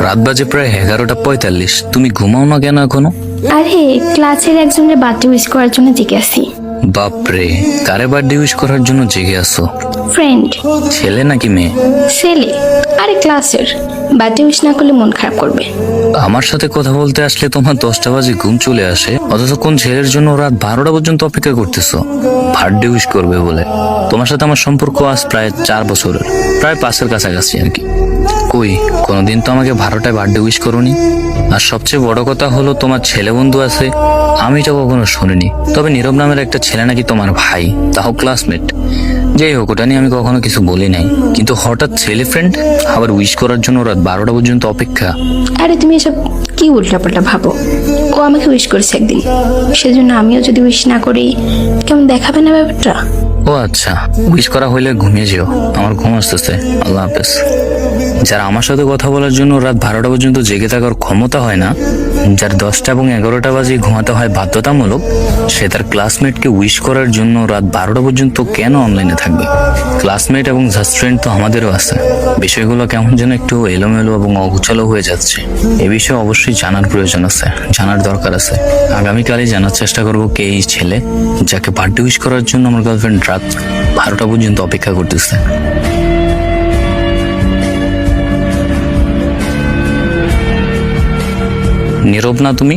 রাত বাজে প্রায় 11:45। তুমি ঘুমাও না কেন এখনো? আরে ক্লাসের একজনের বার্থডে উইশ করার জন্য জেগে আছি। বাপরে, কারে বার্থডে উইশ করার জন্য জেগে আসো? ফ্রেন্ড। ছেলে নাকি মেয়ে? ছেলে। আরে ক্লাসের বার্থডে উইশ না করলে মন খারাপ করবে। আমার সাথে কথা বলতে আসলে তোমার 10টা বাজে ঘুম চলে আসে, অথচ কোন ছেলের জন্য রাত 12টা পর্যন্ত অপেক্ষা করতেছো বার্থডে উইশ করবে বলে? তোমার সাথে আমার সম্পর্ক আজ প্রায় 4 বছরের, প্রায় 5-এর কাছাকাছি আর কি। কই কোনোদিন তো আমাকে 12টায় বার্থডে উইশ করোনি। আর সবচেয়ে বড় কথা হলো তোমার ছেলে বন্ধু আছে, আমি তো কখনো শুনিনি। তবে নীরব নামের একটা ছেলে নাকি তোমার ভাই, তাও ক্লাসমেট। যাই হোক, ওটা নিয়ে আমি কখনো কিছু বলি নাই, কিন্তু হঠাৎ ছেলে ফ্রেন্ড আবার উইশ করার জন্য রাত 12টা পর্যন্ত অপেক্ষা। আরে তুমি এসব কি উল্টাপাল্টা ভাবো? ও আমাকে উইশ করেছে একদিন, সেজন্য আমিও যদি উইশ না করি কেমন দেখাবে না ব্যাপারটা? ও আচ্ছা, উইশ করা হইলে ঘুমিয়ে যেও, আমার ঘুম আসতেছে। আল্লাহ হাফেজ। যারা আমার সাথে কথা বলার জন্য রাত 12টা পর্যন্ত জেগে থাকার ক্ষমতা হয় না, যার 10টা এবং 11টা বাজে ঘুমাতে হয় বাধ্যতামূলক, সে তার ক্লাসমেটকে উইশ করার জন্য রাত 12টা পর্যন্ত কেন অনলাইনে থাকবে? ক্লাসমেট এবং জাস্ট ফ্রেন্ড তো আমাদেরও আছে। বিষয়গুলো কেমন যেন একটু এলোমেলো এবং অগুছালো হয়ে যাচ্ছে। এ বিষয়ে অবশ্যই জানার প্রয়োজন আছে, জানার দরকার আছে। আগামীকালই জানার চেষ্টা করবো কে এই ছেলে যাকে বার্থডে উইশ করার জন্য আমার গার্লফ্রেন্ড রাত 12টা পর্যন্ত অপেক্ষা করতেছে। নীরব না তুমি?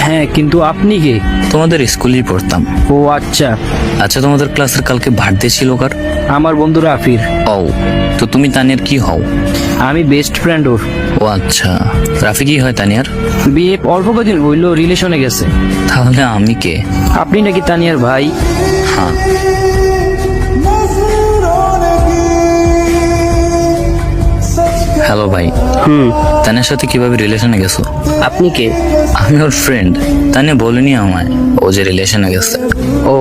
হ্যাঁ, কিন্তু আপনি কে? তোমাদের স্কুলেই পড়তাম। ও আচ্ছা। আচ্ছা, তোমাদের ক্লাসের কালকে বার্থডে ছিল কার? আমার বন্ধু রাফির। ও, তো তুমি তানিয়ার কি হও? আমি বেস্ট ফ্রেন্ড ওর। ও আচ্ছা, রাফি কি হয় তানিয়ার? বিয়ে অল্প কদিন হইলো, রিলেশনে গেছে। তাহলে আমি কে? আপনি নাকি তানিয়ার ভাই? হ্যাঁ। হ্যালো ভাই। তানিয়ার সাথে কিভাবে রিলেশনে গেছো? আপনি কে? আমি ওর ফ্রেন্ড। তানিয়া বলেনি আমায় ও যে রিলেশনে গেছে। ও,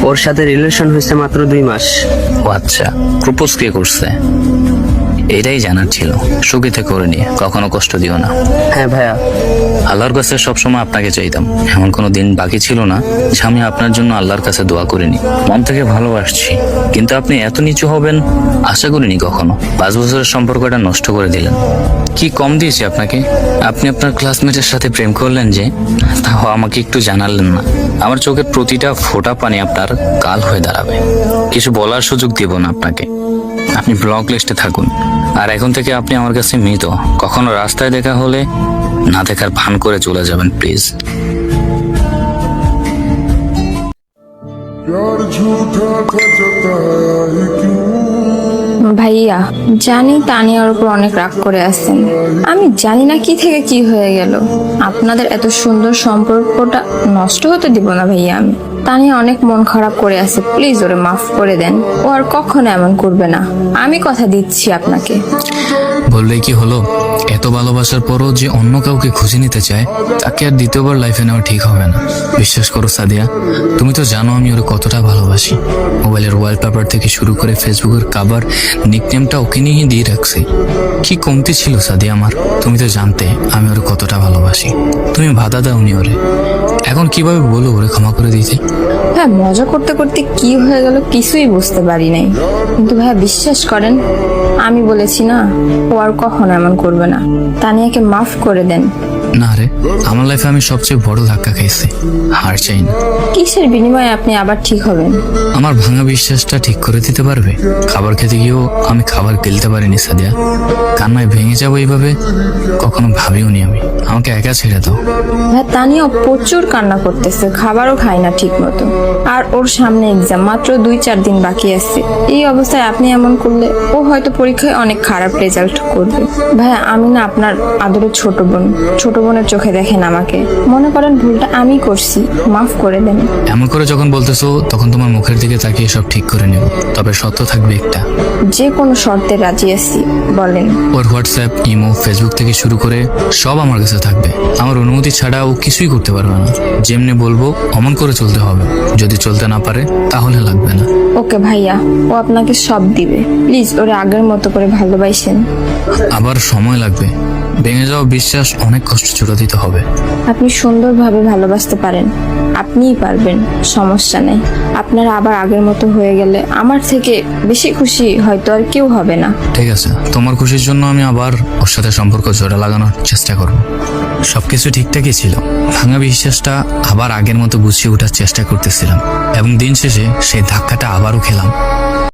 ওর সাথে রিলেশন হয়েছে মাত্র 2 মাস। ও আচ্ছা, প্রপোজ কে করছে? এটাই জানার ছিল। সুখীতে করে নিয়ে কখনো কষ্ট দিও না। হ্যাঁ ভাইয়া। আল্লাহর কাছে সবসময় আপনাকে চাইতাম, এমন কোনো দিন বাকি ছিল না যে আমি আপনার জন্য আল্লাহর কাছে দোয়া করিনি। মন থেকে ভালোবাসছি, কিন্তু আপনি এত নিচু হবেন আশা করিনি কখনো। 5 বছরের সম্পর্কটা নষ্ট করে দিলেন। কি কম দিয়েছি আপনাকে? আপনি আপনার ক্লাসমেটের সাথে প্রেম করলেন যে, তাও আমাকে একটু জানালেন না। আমার চোখের প্রতিটা ফোঁটা পানি আপনার কাল হয়ে দাঁড়াবে। কিছু বলার সুযোগ দেব না আপনাকে। আপনি ব্লক লিস্টে থাকুন। আর এখন থেকে আপনি আমার কাছে মৃত। কখনো রাস্তায় দেখা হলে না দেখার ভান করে চলে যাবেন প্লিজ। प्यार झूठा था जताया ही क्यों। ভাইয়া, জানি তানিয়ার উপর অনেক রাগ করে আছেন। আমি জানি না কি থেকে কি হয়ে গেল। আপনাদের এত সুন্দর সম্পর্কটা নষ্ট হতে দিব না ভাইয়া আমি। তানিয়া অনেক মন খারাপ করে আছে, প্লিজ ওরে মাফ করে দেন। ও আর কখনো এমন করবে না, আমি কথা দিচ্ছি আপনাকে। বললেই কি হলো? এত ভালোবাসার পরও যে অন্য কাউকে খুঁজে নিতে চায়, তাকে আর দ্বিতীয়বার লাইফে নেওয়া ঠিক হবে না। বিশ্বাস করো সাদিয়া, তুমি তো জানো আমি ওরে কতটা ভালোবাসি। মোবাইলের ওয়ালপেপার থেকে শুরু করে ফেসবুকের কাভার, নিকনেমটা ওকে নিয়েই দিয়ে রাখছি। কি কমতি ছিল সাদিয়া আমার? তুমি তো জানতে আমি ওরে কতটা ভালোবাসি। তুমি বাধা দাওনি ওরে, এখন কিভাবে বলো ওরে ক্ষমা করে দিতে? হ্যাঁ, মজা করতে করতে কি হয়ে গেল কিছুই বুঝতে পারি নাই। কিন্তু ভাইয়া বিশ্বাস করেন, আমি বলেছি না ও আর কখনো এমন করবে না। তানিয়াকে মাফ করে দেন। না রে, আমার লাইফে আমি সবচেয়ে বড় ধাক্কা খাইছি, হার চাই না। কিসের বিনিময়ে আপনি আবার ঠিক হবেন? আমার ভাঙা বিশ্বাসটা ঠিক করে দিতে পারবে? খাবার খেতে গিয়েও আমি খাবার গিলতে পারিনি সাদিয়া। কান্নায় ভেঙে যাবো এইভাবে কখনো ভাবিওনি আমি। আমাকে একা ছেড়ে দাও। ভাই, তানিয়া প্রচুর কান্না করতেছে, খাবারও খায় না ঠিক মতো। আর ওর সামনে এক্সাম, মাত্র 2-4 দিন বাকি আছে। এই অবস্থায় আপনি এমন করলে ও হয়তো পরীক্ষায় অনেক খারাপ রেজাল্ট করবে। ভাইয়া, আমি না আপনার আদরের ছোট বোন। ছোট বোনের চোখে দেখেন আমাকে। মনে করেন ভুলটা আমি করছি, মাফ করে দেন। এমন করে যখন বলতেছো তখন তোমার মুখের দিকে তাকিয়ে সব ঠিক করে নেব। তবে সত্য থাকবে একটা, যে কোনো শর্তে রাজি আছি, বলেন। ওর হোয়াটসঅ্যাপ, ইমো, ফেসবুক থেকে শুরু করে সব আমার কাছে থাকবে। আমার অনুমতি ছাড়া ও কিছুই করতে পারবে না। যেমনি বলবো অমন করে চলতে হবে। যদি চলতে না পারে তাহলে লাগবে না। ওকে ভাইয়া, ও আপনাকে সব দিবে। প্লিজ ওরে আগের মতো করে ভালোবাসেন। আবার সময় লাগবে। ভেঙে যাওয়া বিশ্বাস অনেক কষ্ট কিছুটা দিতে হবে। আপনি সুন্দরভাবে ভালোবাসতে পারেন, আপনিই পারবেন, সমস্যা নেই। আপনার আবার আগের মতো হয়ে গেলে আমার থেকে বেশি খুশি হয়তো আর কেউ হবে না। ঠিক আছে, তোমার খুশির জন্য আমি আবার ওর সাথে সম্পর্ক জোড়া লাগানোর চেষ্টা করব। সবকিছু ঠিকঠাকই ছিল, ভাঙা বিশ্বাসটা আবার আগের মতো গুছিয়ে ওঠার চেষ্টা করতেছিলাম, এবং দিন শেষে সেই ধাক্কাটা আবারও খেলাম।